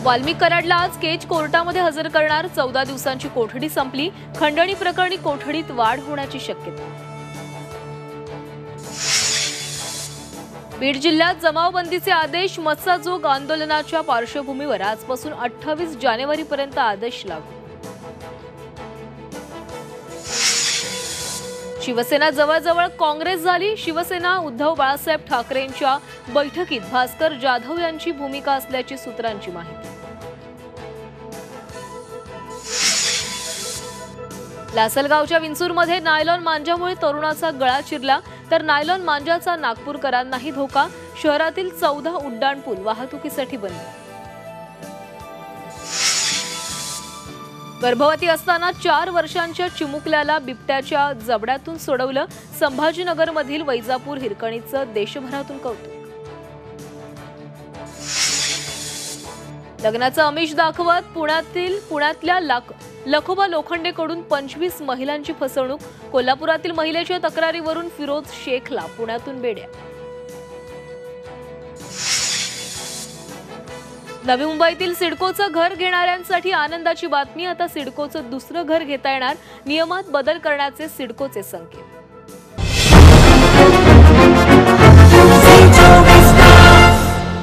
वाल्मिक कराडला आज केज कोर्टामध्ये हजर करणार। 14 दिवसांची कोठडी संपली। खंडणी प्रकरणी कोठडीत वाढ होण्याची शक्यता। बीड जिल्ह्यात जमावबंदीचे आदेश। मत्स्योद्योग आंदोलनाच्या पार्श्वभूमीवर आजपासून 28 जानेवारीपर्यंत आदेश लागू। शिवसेना जवळजवळ काँग्रेस झाली। शिवसेना उद्धव बाळासाहेब ठाकरेंच्या बैठकीत भास्कर जाधव यांची भूमिका असल्याची सूत्रांची माहिती। लासलगावच्या विंचूरमध्ये नायलॉन मांजामुळे तरुणाचा गळा चिरला, तर नायलॉन मांजाचा नागपूरकरांनाही धोका। शहरातील 14 उड्डाणपूल वाहतुकीसाठी बंद। गर्भवती असताना 4 वर्षांच्या चिमुकल्याला बिबट्याच्या जबड्यातून सोडवलं। संभाजीनगरमधील वैजापूर हिरकणीचं देशभरातून कौतुक। लग्नाचं आमिष दाखवत पुण्यातल्या लखोबा लोखंडेकडून 25 महिलांची फसवणूक। कोल्हापुरातील महिलेच्या तक्रारीवरून फिरोज शेखला पुण्यातून बेड्या। नवी मुंबईतील सिडकोचं घर घेणाऱ्यांसाठी आनंदाची बातमी। आता सिडकोचं दुसरं घर घेता येणार। नियमात बदल करण्याचे सिडकोचे संकेत।